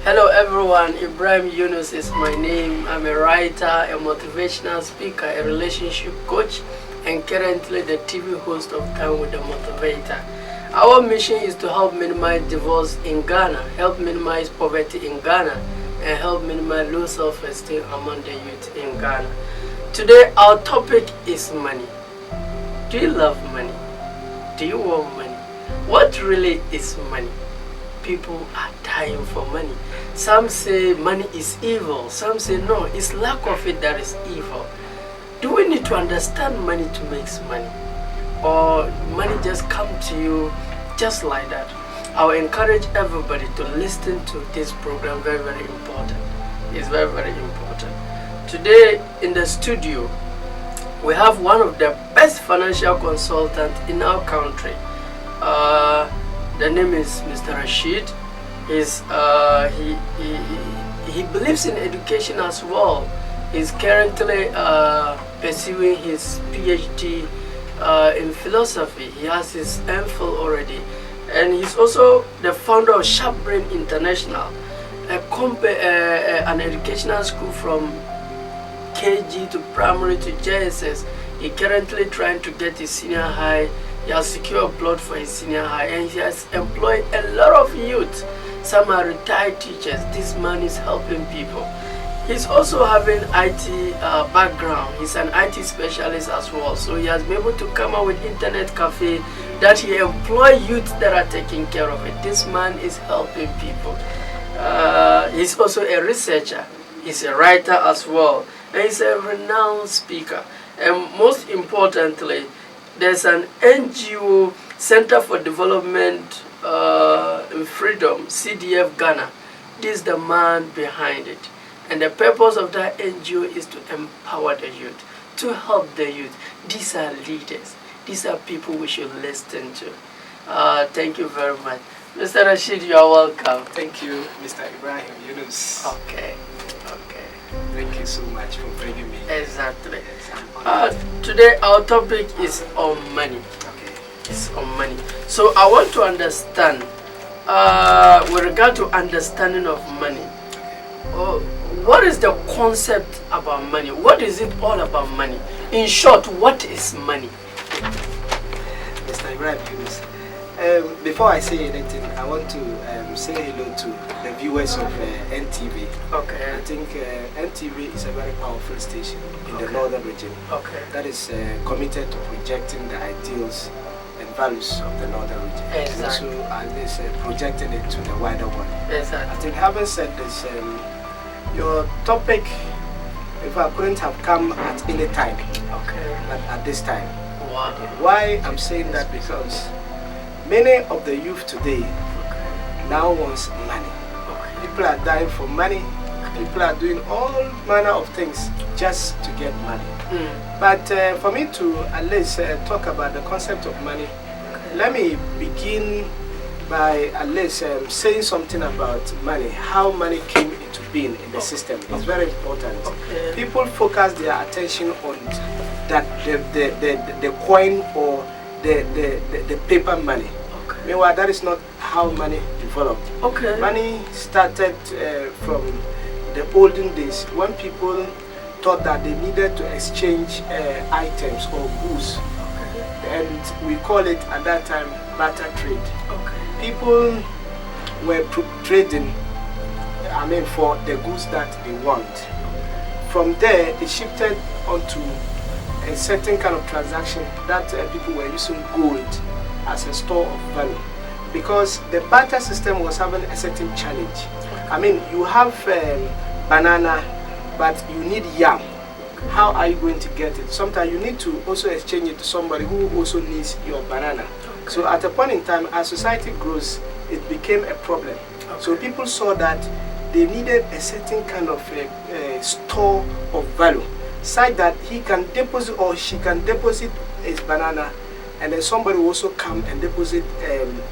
Hello everyone, Ibrahim Yunus is my name. I'm a writer, a motivational speaker, a relationship coach, and currently the TV host of Time with the Motivator. Our mission is to help minimize divorce in Ghana, help minimize poverty in Ghana, and help minimize low self-esteem among the youth in Ghana. Today our topic is money. Do you love money? Do you want money? What really is money? People are dying for money. Some say money is evil. Some say no, it's lack of it that is evil. Do we need to understand money to make money? Or money just come to you just like that? I will encourage everybody to listen to this program. Very, very important. It's very, very important. Today in the studio, we have one of the best financial consultants in our country. The name is Mr. Rashid. He believes in education as well. He's currently pursuing his PhD in philosophy. He has his MPhil already, and he's also the founder of Sharp Brain International, an educational school from KG to primary to JSS. He's currently trying to get his senior high. He has secured plot for his senior high, and he has employed a lot of youth. Some are retired teachers. This man is helping people. He's also having IT background. He's an IT specialist as well. So he has been able to come up with internet cafe that he employ youth that are taking care of it. This man is helping people. He's also a researcher. He's a writer as well. And he's a renowned speaker. And most importantly, there's an NGO, Center for Development and Freedom, CDF Ghana. This is the man behind it. And the purpose of that NGO is to empower the youth, to help the youth. These are leaders. These are people we should listen to. Thank you very much. Mr. Rashid, you are welcome. Thank you, Mr. Ibrahim Yunus. Okay. Thank you so much for bringing me. Exactly. Today our topic is on money. Okay. It's on money. So I want to understand, with regard to understanding of money, what is the concept about money? What is it all about money? In short, what is money? Mr. Ibrahim Yunus, before I say anything, I want to say hello to the viewers of NTV. Okay. I think NTV is a very powerful station in the northern region. Okay. That is committed to projecting the ideals and values of the northern region. Exactly. And also at least projecting it to the wider world. Exactly. I think having said this, your topic, if I couldn't have come at any time, but at this time. Wow. Why I'm saying that? Because many of the youth today now wants money. People are dying for money. People are doing all manner of things just to get money. But for me to at least talk about the concept of money, let me begin by at least saying something about money, how money came into being in the system. It's very important. People focus their attention on that the coin or the paper money. Meanwhile, that is not how money developed. Money started from the olden days when people thought that they needed to exchange items or goods. And we call it at that time barter trade. People were trading, for the goods that they want. From there, it shifted onto a certain kind of transaction that people were using gold as a store of value, because the barter system was having a certain challenge. You have banana, but you need yam. How are you going to get it? Sometimes you need to also exchange it to somebody who also needs your banana. So at a point in time, as society grows, it became a problem. So people saw that they needed a certain kind of store of value, such that he can deposit or she can deposit his banana, and then somebody will also come and deposit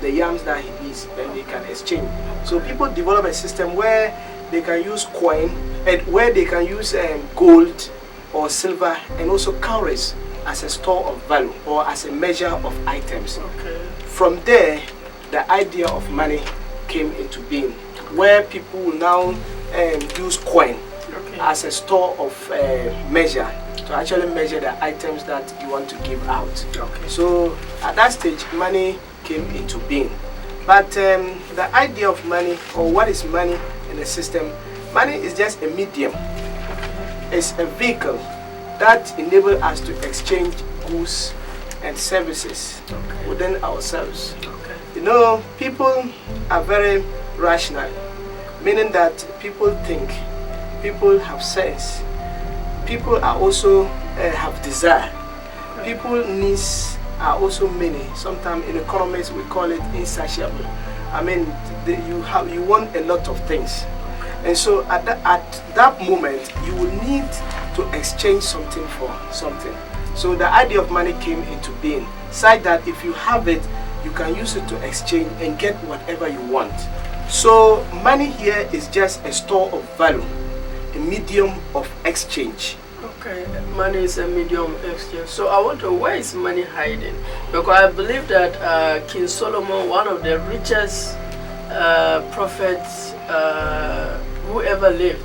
the yams that he needs, then they can exchange. So people develop a system where they can use coin, and where they can use gold or silver, and also cowries as a store of value or as a measure of items. From there, the idea of money came into being. where people will now use coin as a store of measure to actually measure the items that you want to give out. So at that stage, money came into being. But the idea of money, or what is money in the system, money is just a medium. It's a vehicle that enables us to exchange goods and services within ourselves. You know, people are very rational, meaning that people think, people have sense, people are also have desire, people needs are also many. Sometimes in economics we call it insatiable. I mean, you want a lot of things, and so at that moment you will need to exchange something for something. So the idea of money came into being, such that if you have it, you can use it to exchange and get whatever you want. So money here is just a store of value, a medium of exchange. Okay, money is a medium of exchange. So I wonder, where is money hiding? Because I believe that King Solomon, one of the richest prophets who ever lived,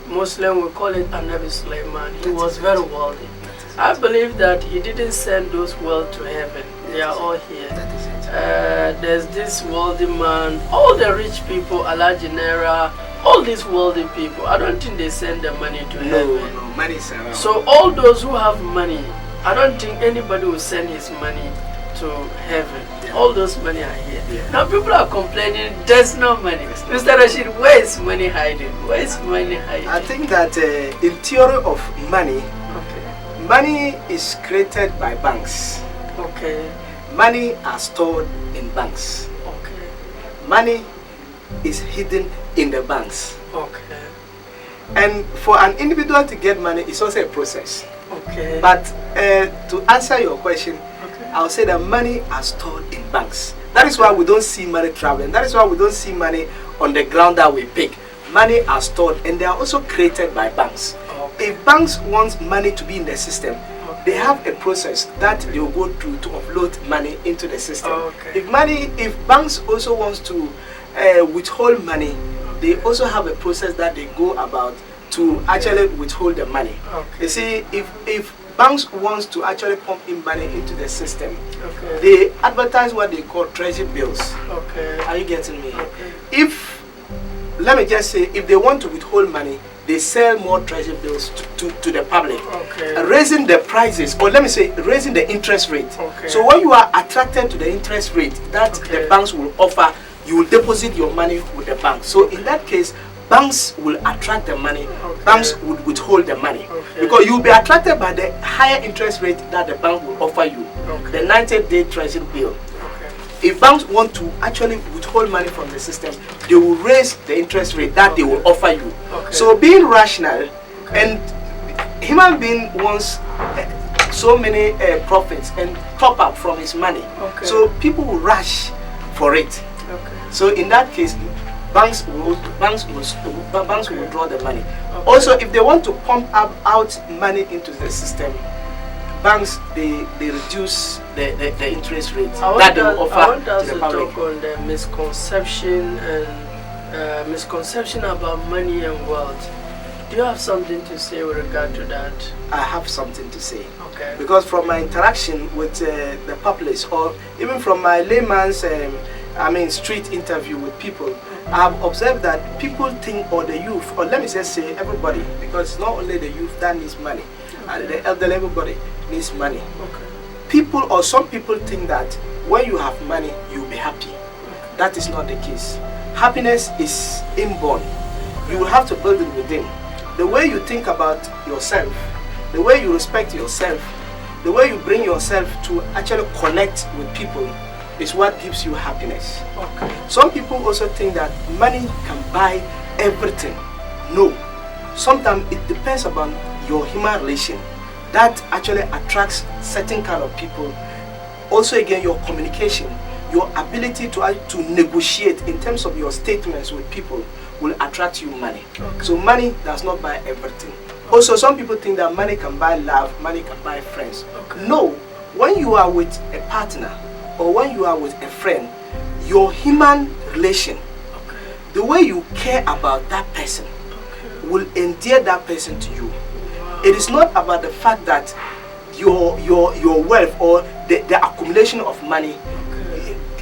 Muslim will call it Anabi Sulaiman, he was very wealthy. I believe that he didn't send those wealth to heaven. They are all here. There's this wealthy man, all the rich people, Alajinera, all these wealthy people, I don't think they send their money to heaven. No, money is around. So all those who have money, I don't think anybody will send his money to heaven. All those money are here. Now people are complaining there's no money. Mr. Rashid, where is money hiding? Where is money hiding? I think that in theory of money, money is created by banks. Money are stored in banks. Money is hidden in the banks. And for an individual to get money, it's also a process. But to answer your question, I'll say that money are stored in banks. That is why we don't see money traveling. That is why we don't see money on the ground that we pick. Money are stored, and they are also created by banks. If banks want money to be in the system, they have a process that they will go through to upload money into the system. If banks also wants to withhold money, they also have a process that they go about to actually withhold the money. You see, if banks wants to actually pump in money into the system, they advertise what they call treasury bills. Are you getting me? If, let me just say, if they want to withhold money, they sell more treasury bills to the public, raising the prices, or let me say, raising the interest rate. So when you are attracted to the interest rate that the banks will offer, you will deposit your money with the bank. So in that case, banks will attract the money, banks would withhold the money, because you will be attracted by the higher interest rate that the bank will offer you, the 90-day treasury bill. If banks want to actually withhold money from the system, they will raise the interest rate that they will offer you. So being rational, and human being wants so many profits and top up from his money. So people will rush for it. So in that case, banks will draw the money. Also, if they want to pump out money into the system, banks they reduce the interest rate that they will offer to the public. Talk on the misconception about money and wealth. Do you have something to say with regard to that? I have something to say. Because from my interaction with the populace, or even from my layman's street interview with people, I have observed that people think, or the youth, or let me just say everybody, because it's not only the youth that needs money, and the elderly, everybody needs money. People, or some people, think that when you have money, you'll be happy. That is not the case. Happiness is inborn. You will have to build it within. The way you think about yourself, the way you respect yourself, the way you bring yourself to actually connect with people is what gives you happiness. Some people also think that money can buy everything. No. Sometimes it depends upon your human relation that actually attracts certain kind of people. Also again, your communication, your ability to negotiate in terms of your statements with people will attract you money. So money does not buy everything. Also, some people think that money can buy love, money can buy friends. No. When you are with a partner, or when you are with a friend, your human relation, the way you care about that person will endear that person to you. It is not about the fact that your wealth or the accumulation of money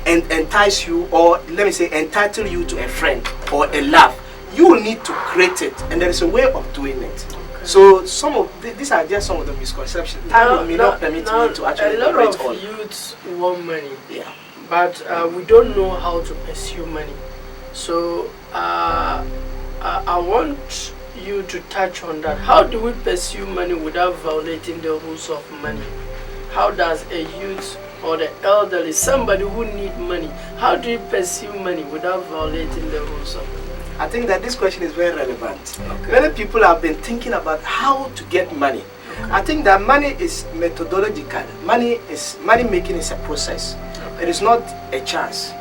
entice you, or let me say entitle you to a friend or a love. You will need to create it, and there is a way of doing it. So some of these are just some of the misconceptions. Time may not permit me to actually elaborate on. A lot of youths want money, yeah, but we don't know how to pursue money. So I want you to touch on that. How do we pursue money without violating the rules of money? How does a youth or the elderly, somebody who needs money, how do you pursue money without violating the rules of money? I think that this question is very relevant. Many people have been thinking about how to get money. I think that money is methodological. Money making is a process. It is not a chance.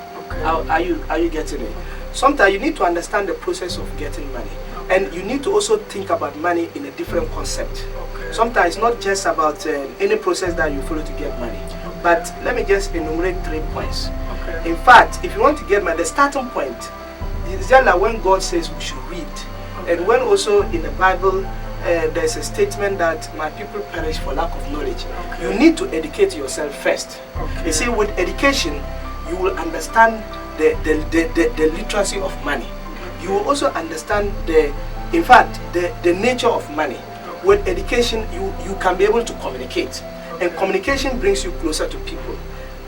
Are you getting it? Sometimes you need to understand the process of getting money, and you need to also think about money in a different concept. Sometimes it's not just about any process that you follow to get money. But let me just enumerate 3 points. In fact, if you want to get money, the starting point is just like when God says we should read. And when also in the Bible there's a statement that my people perish for lack of knowledge. You need to educate yourself first. You see, with education, you will understand the literacy of money. You will also understand the nature of money. With education, you can be able to communicate. And communication brings you closer to people.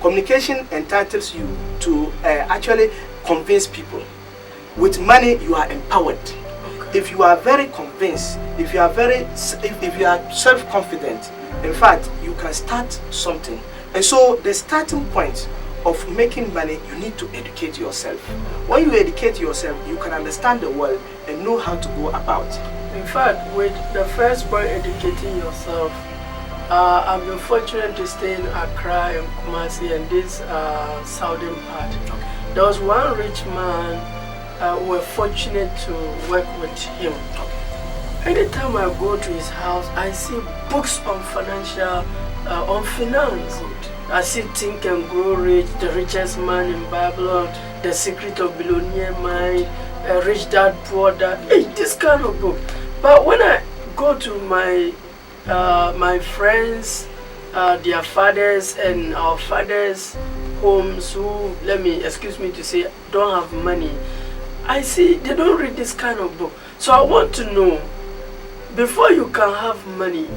Communication entitles you to actually convince people. With money, you are empowered. If you are very convinced, if you are self-confident, in fact, you can start something. And so the starting point of making money, you need to educate yourself. When you educate yourself, you can understand the world and know how to go about. In fact, with the first point, educating yourself, I've been fortunate to stay in Accra and Kumasi and this southern part. There was one rich man. We were fortunate to work with him. Anytime I go to his house, I see books on on finance. I see Think and Grow Rich, The Richest Man in Babylon, The Secret of Billionaire Mind, Rich Dad Poor Dad. Hey, this kind of book. But when I go to my friends, their fathers and our fathers' homes who, excuse me to say, don't have money, I see they don't read this kind of book. So I want to know, before you can have money,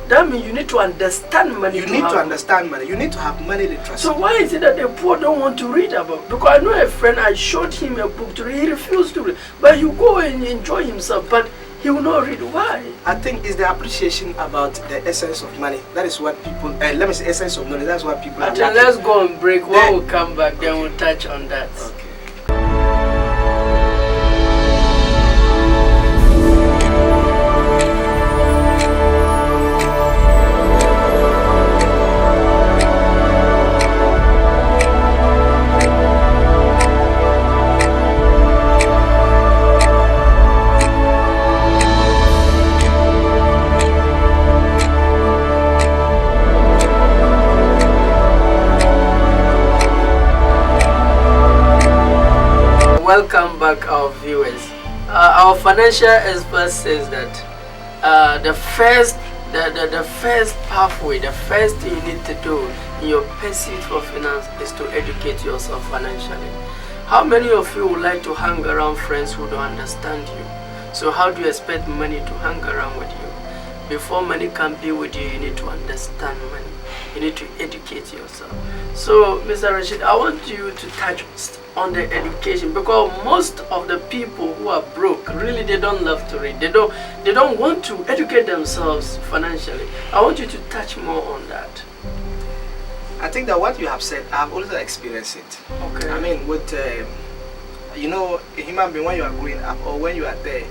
that means you need to understand money. You need to understand money. You need to have money literacy. So why is it that the poor don't want to read about? Because I know a friend, I showed him a book to read, he refused to read. But you go and enjoy himself, but he will not read. Why? I think it's the appreciation about the essence of money. That is what people, let me say essence of knowledge, that's what people are lacking. Let's go on break. When we come back, then we'll touch on that. Okay. Welcome back, our viewers. Our financial expert says that the first pathway, the first thing you need to do in your pursuit for finance is to educate yourself financially. How many of you would like to hang around friends who don't understand you? So how do you expect money to hang around with you? Before money can be with you, you need to understand money. You need to educate yourself. So, Mr. Rashid, I want you to touch on the education, because most of the people who are broke, really, they don't love to read. They don't want to educate themselves financially. I want you to touch more on that. I think that what you have said, I've also experienced it. Okay. I mean, with a human being, when you are growing up or when you are there,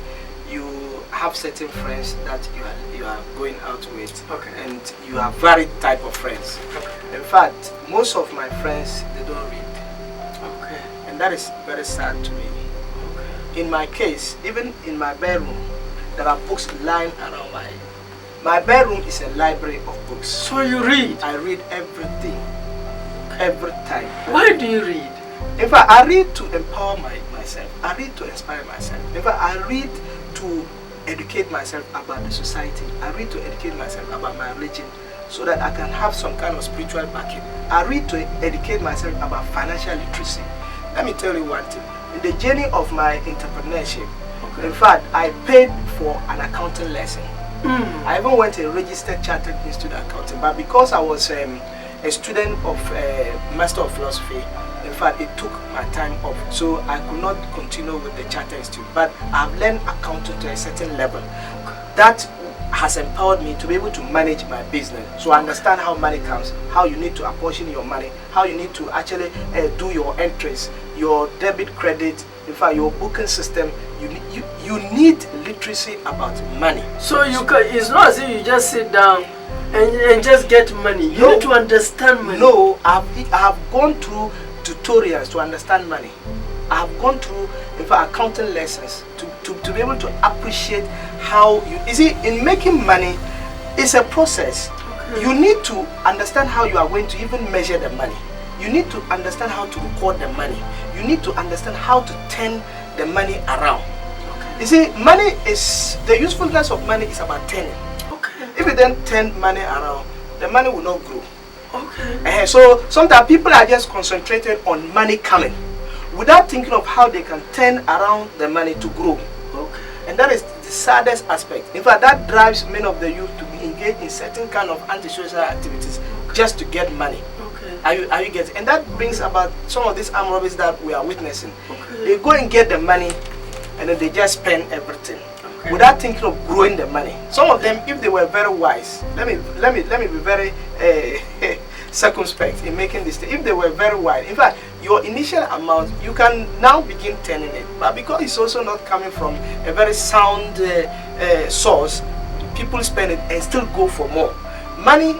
you have certain friends that you are going out with, and you have varied type of friends. In fact, most of my friends, they don't read. And that is very sad to me. In my case, even in my bedroom, there are books lying around my bedroom is a library of books. So you read? I read everything, every time. Why do you read? In fact, I read to empower myself. myself. I read to inspire myself. In fact, I read to educate myself about the society. I read to educate myself about my religion so that I can have some kind of spiritual backing. I read to educate myself about financial literacy. Let me tell you one thing. In the journey of my entrepreneurship, in fact, I paid for an accounting lesson. I even went to a registered chartered institute accounting, but because I was a student of Master of Philosophy, in fact, it took my time off, so I could not continue with the chartered institute. But I've learned accounting to a certain level. That has empowered me to be able to manage my business. So I understand how money comes, how you need to apportion your money, how you need to actually do your entries, your debit, credit, in fact, your booking system. You need literacy about money. So it's not as if you just sit down and just get money. You need to understand money. No, I have gone through tutorials to understand money. I have gone through, in fact, accounting lessons to be able to appreciate how you see, in making money, it's a process. You need to understand how you are going to even measure the money. You need to understand how to record the money. You need to understand how to turn the money around. You see, money is, the usefulness of money is about turning. If you then turn money around, the money will not grow. So sometimes people are just concentrated on money coming without thinking of how they can turn around the money to grow. And that is the saddest aspect. In fact, that drives many of the youth to be engaged in certain kind of antisocial activities just to get money. Are you getting? And that brings about some of these armed robberies that we are witnessing. They go and get the money and then they just spend everything without thinking of growing the money. Some of them, if they were very wise, let me be very circumspect in making this thing. If they were very wise, in fact, your initial amount, you can now begin turning it. But because it's also not coming from a very sound source, people spend it and still go for more. Money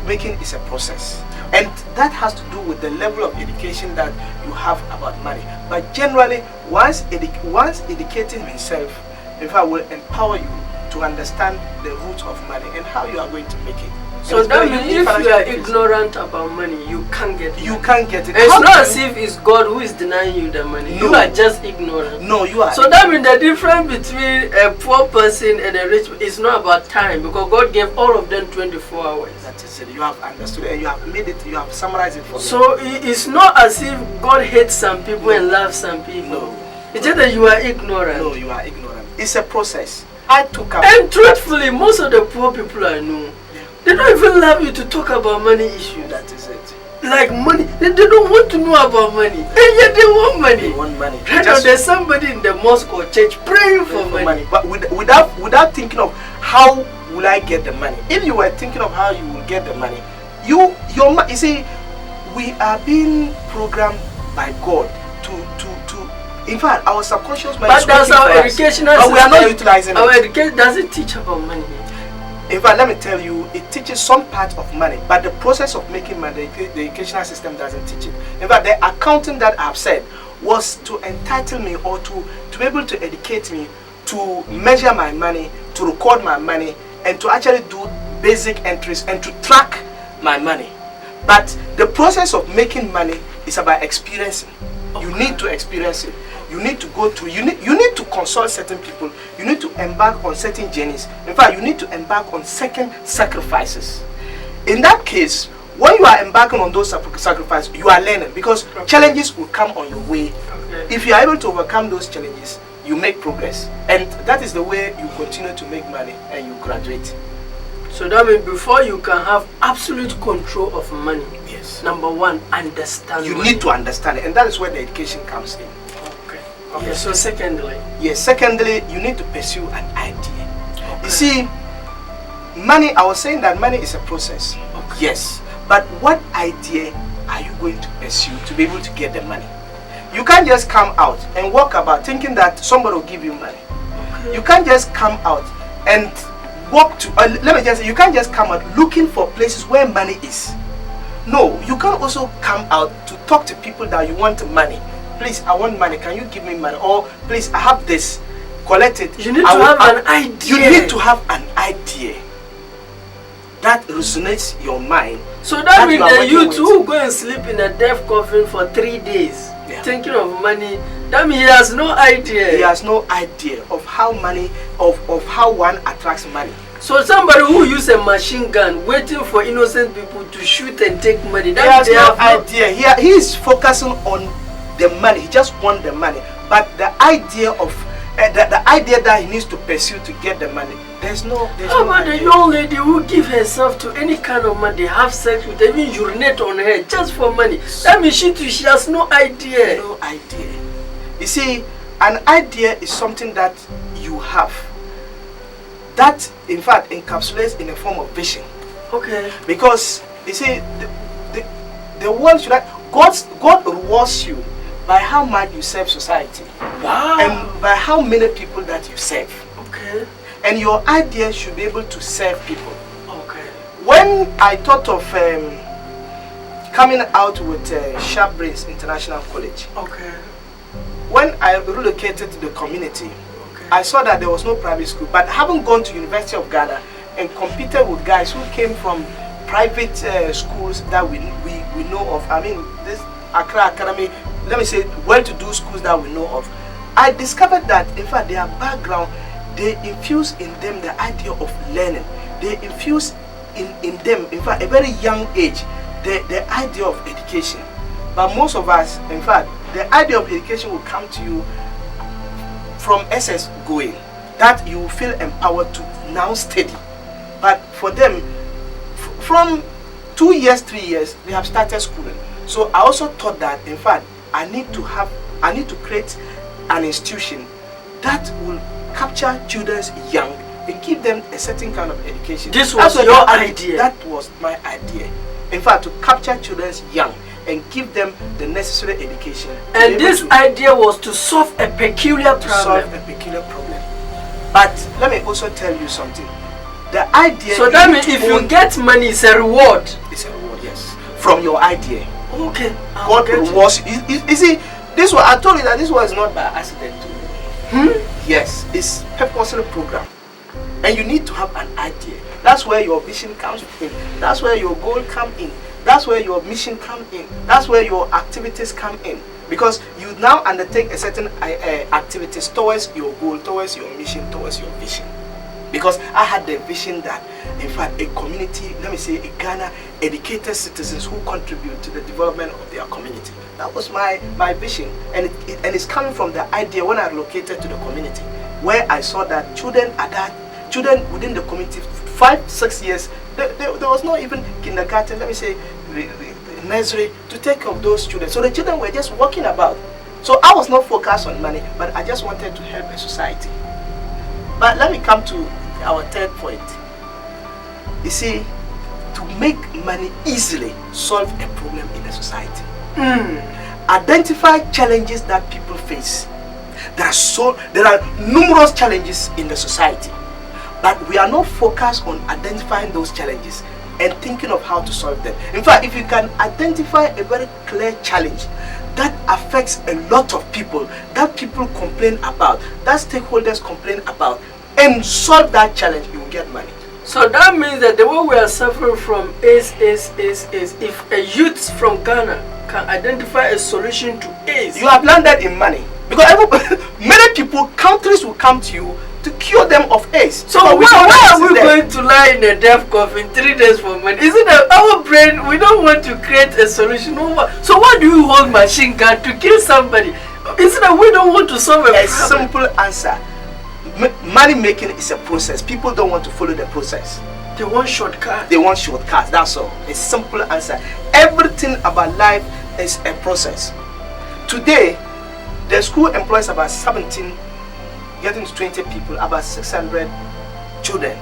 making is a process. And that has to do with the level of education that you have about money. But generally, once educating himself, in fact, will empower you to understand the roots of money and how you are going to make it. So that means if you are ignorant about money, you can't get it. You can't get it. It's not as if it's God who is denying you the money. No. You are just ignorant. No, you are. So that means the difference between a poor person and a rich is not about time, because God gave all of them 24 hours. That is it. You have understood and you have made it, you have summarized it for me. So it's not as if God hates some people and loves some people. No. It's just that you are ignorant. No, you are ignorant. It's a process. I took up. And truthfully, most of the poor people I know, they don't even love you to talk about money issues. That is it. Like money, they don't want to know about money, and yet they want money. They want money. Right now, there's somebody in the mosque or church praying for money. But without thinking of how will I get the money. If you were thinking of how you will get the money, you see, we are being programmed by God to. In fact, our subconscious mind. But that's our educational system. But we are not utilizing it. Our education doesn't teach about money. In fact, let me tell you, it teaches some part of money, but the process of making money, the educational system doesn't teach it. In fact, the accounting that I've said was to entitle me or to be able to educate me to measure my money, to record my money, and to actually do basic entries and to track my money. But the process of making money is about experiencing. You need to experience it. You need to go through, you need to consult certain people, you need to embark on certain journeys. In fact, you need to embark on certain sacrifices. In that case, when you are embarking on those sacrifices, you are learning, because challenges will come on your way. If you are able to overcome those challenges, you make progress. And that is the way you continue to make money and you graduate. So that means before you can have absolute control of money, yes, number one, understand you money. need to understand it, and that is where the education comes in. Okay, yes. So secondly? Yes, secondly, you need to pursue an idea. You see, money, I was saying that money is a process. Yes, but what idea are you going to pursue to be able to get the money? You can't just come out and walk about thinking that somebody will give you money. You can't just come out and walk to, let me just say, you can't just come out looking for places where money is. No, you can also come out to talk to people that you want money. Please, I want money. Can you give me money? Or please, I have this. Collect it. You need to have an idea. You need to have an idea that resonates your mind. So that means that you too go and sleep in a death coffin for 3 days, thinking of money That means he has no idea. He has no idea of how money, of how one attracts money. So somebody who uses a machine gun waiting for innocent people to shoot and take money, He has no idea. He is focusing on the money. He just wants the money. But the idea of the idea that he needs to pursue to get the money, there's no. How about the young lady who give herself to any kind of money, have sex with, even urinate on her just for money? That means she has no idea. No idea. You see, an idea is something that you have. That, in fact, encapsulates in a form of vision. Okay. Because you see, the world should God rewards you by how much you serve society. Wow. And by how many people that you serve. Okay. And your idea should be able to serve people. Okay. When I thought of coming out with Sharp Brains International College, okay, when I relocated to the community, okay, I saw that there was no private school. But having gone to University of Ghana and competed with guys who came from private schools that we know of, I mean, this Accra Academy, let me say, well-to-do schools that we know of, I discovered that, in fact, their background, they infuse in them the idea of learning. They infuse in them, in fact, a very young age, the idea of education. But most of us, in fact, the idea of education will come to you from SS going, that you feel empowered to now study. But for them, from 2 years, 3 years, they have started schooling. So I also thought that, in fact, I need to create an institution that will capture children young and give them a certain kind of education. This was your idea? That was my idea. In fact, to capture children young and give them the necessary education. And this idea was to solve a peculiar problem. Solve a peculiar problem. But let me also tell you something. The idea. So that means if you get money, it's a reward. It's a reward, yes, from your idea. Okay. God rewards you. You see, this one, I told you that this was not by accident. Yes, it's purposely programmed, and you need to have an idea. That's where your vision comes in. That's where your goal comes in. That's where your mission comes in. That's where your activities come in. Because you now undertake a certain activities towards your goal, towards your mission, towards your vision. Because I had the vision that, in fact, a community, let me say, a Ghana, educated citizens who contribute to the development of their community. That was my vision. And it's coming from the idea when I relocated to the community, where I saw that children within the community, 5-6 years, there was not even kindergarten, let me say, nursery, to take care of those children. So the children were just walking about. So I was not focused on money, but I just wanted to help a society. But let me come to our third point. You see, to make money easily solve a problem in a society. Identify challenges that people face. There are numerous challenges in the society, but we are not focused on identifying those challenges and thinking of how to solve them. In fact, if you can identify a very clear challenge that affects a lot of people, that people complain about, that stakeholders complain about, and solve that challenge, you will get money. So that means that the way we are suffering from is if a youth from Ghana can identify a solution to AIDS. You have learned that in money. Because many people, countries will come to you to cure them of AIDS. So why are we going to lie in a death coffin 3 days for money? Isn't that our brain? We don't want to create a solution. So why do you hold machine gun to kill somebody? Isn't that we don't want to solve a problem? Simple answer. Money making is a process. People don't want to follow the process. They want shortcuts. They want shortcuts. That's all. A simple answer. Everything about life is a process. Today, the school employs about 17, getting to 20 people, about 600 children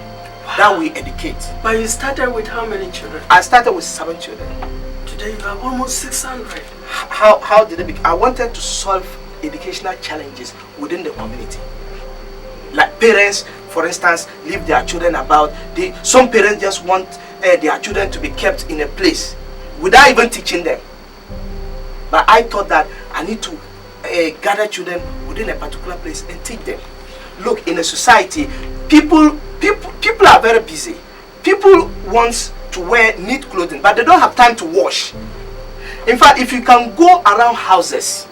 that we educate. But you started with how many children? I started with 7 children. Today you have almost 600. How did it begin? I wanted to solve educational challenges within the community. Like parents, for instance, leave their children about. Some parents just want their children to be kept in a place without even teaching them. But I thought that I need to gather children within a particular place and teach them. Look, in a society, people are very busy. People want to wear neat clothing, but they don't have time to wash. In fact, if you can go around houses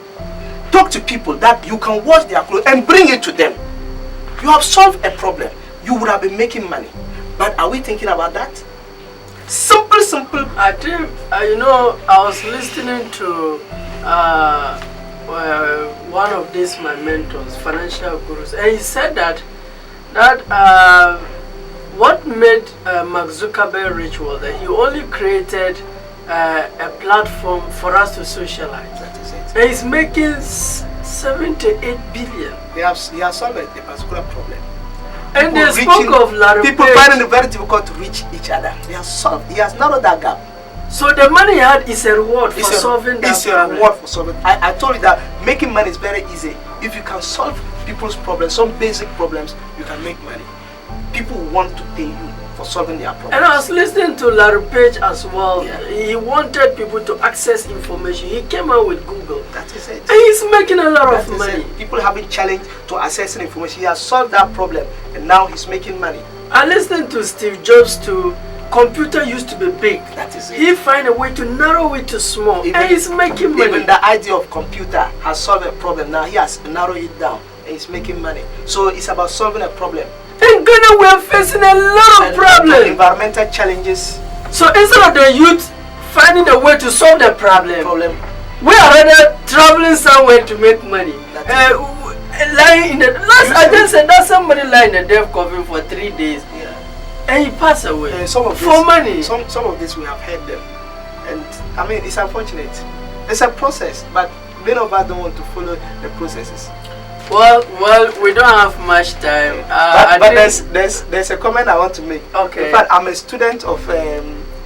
Talk to people that you can wash their clothes and bring it to them. You have solved a problem. You would have been making money. But are we thinking about that? Simple. I think, I was listening to one of these my mentors, financial gurus, and he said that what made Mark Zuckerberg rich was that he only created a platform for us to socialize. That is it. And he's making 7 to 8 billion. He has solved a particular problem. And they spoke of Larry people Page. finding it very difficult to reach each other. He has narrowed that gap. So the money he had is a reward for solving that problem. It's a reward for solving. I told you that making money is very easy. If you can solve people's problems, some basic problems, you can make money. People want to pay you for solving their problems. And I was listening to Larry Page as well. Yeah. He wanted people to access information. He came out with Google. That is it. And he's making a lot of money. People have been challenged to accessing information. He has solved that problem and now he's making money. I listened to Steve Jobs too. Computer used to be big. That is it. He find a way to narrow it to small, and he's making money. Even the idea of computer has solved a problem. Now he has narrowed it down and he's making money. So it's about solving a problem. In Ghana, we are facing a lot of problems. Environmental challenges. So instead of the youth finding a way to solve the problem, we are rather traveling somewhere to make money. Lying in the I just said that somebody lying in the death coffin for 3 days. Yeah. And he passed away for money. Some of this we have heard them, and I mean it's unfortunate. It's a process, but many of us don't want to follow the processes. Well, we don't have much time. But there's a comment I want to make. Okay. In fact, I'm a student of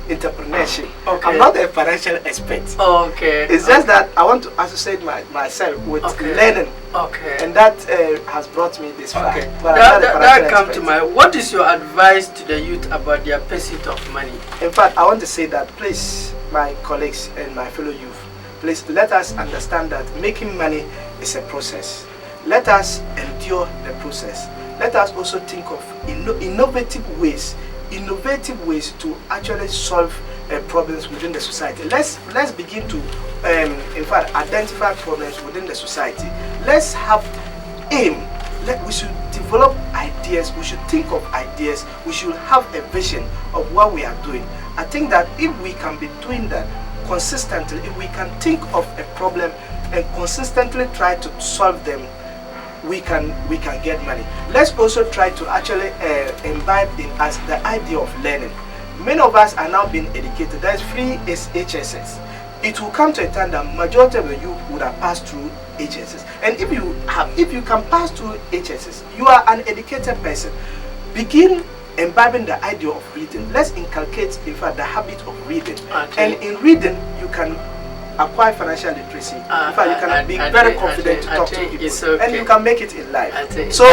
entrepreneurship. Okay. I'm not a financial expert. Okay. It's just that I want to associate myself with learning. Okay. And that has brought me this far. Okay. But that comes to mind. What is your advice to the youth about their pursuit of money? In fact, I want to say that, please, my colleagues and my fellow youth, please let us understand that making money is a process. Let us endure the process. Let us also think of innovative ways to actually solve problems within the society. Let's begin to, in fact, identify problems within the society. Let's have aim. We should develop ideas. We should think of ideas. We should have a vision of what we are doing. I think that if we can be doing that consistently, if we can think of a problem and consistently try to solve them, we can get money. Let's also try to actually imbibe in us the idea of learning. Many of us are now being educated. There's free HSS. It will come to a time that majority of you would have passed through HSS. And if you can pass through HSS, you are an educated person. Begin imbibing the idea of reading. Let's inculcate, in fact, the habit of reading. Okay. And in reading, you can acquire financial literacy. In fact, you can be very confident to talk to people, okay. and you can make it in life. So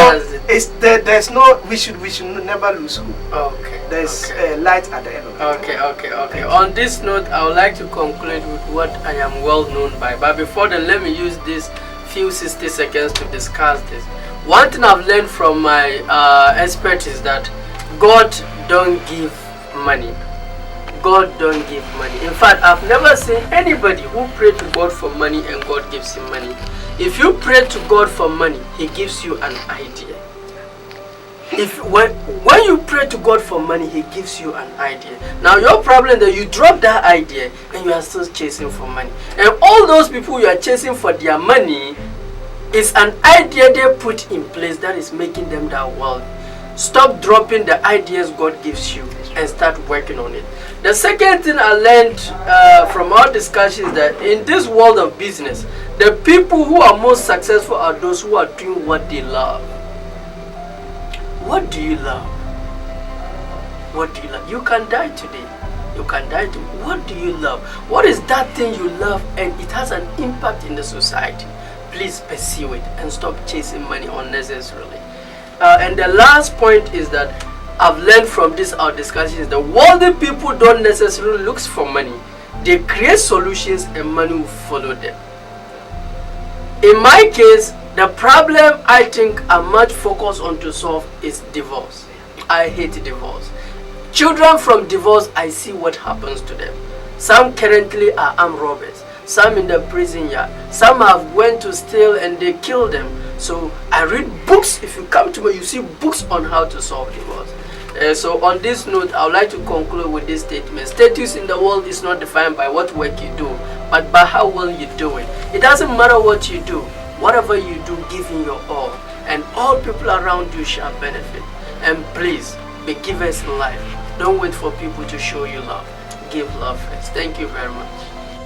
there's no we should never lose hope. Okay. There's light at the end of it. Okay. On this note, I would like to conclude with what I am well known by. But before then, let me use this few 60 seconds to discuss this. One thing I've learned from my expert is that God don't give money. God don't give money. In fact, I've never seen anybody who prayed to God for money and God gives him money. If you pray to God for money, he gives you an idea. When you pray to God for money, he gives you an idea. Now your problem is that you drop that idea and you are still chasing for money. And all those people you are chasing for their money is an idea they put in place that is making them that wealthy. Stop dropping the ideas God gives you and start working on it. The second thing I learned from our discussion is that in this world of business, the people who are most successful are those who are doing what they love. What do you love? What do you love? You can die today. You can die tomorrow. What do you love? What is that thing you love and it has an impact in the society? Please pursue it and stop chasing money unnecessarily. And the last point is that I've learned from this our discussion is that wealthy people don't necessarily look for money. They create solutions and money will follow them. In my case, the problem I think I'm much focused on to solve is divorce. I hate divorce. Children from divorce, I see what happens to them. Some currently are armed robbers. some in the prison yard, some have went to steal and they killed them. So I read books. If you come to me, you see books on how to solve divorce. So on this note, I would like to conclude with this statement. Status in the world is not defined by what work you do, but by how well you do it. It doesn't matter what you do. Whatever you do, give in your all, and all people around you shall benefit. And please, be givers in life. Don't wait for people to show you love. Give love first. Thank you very much.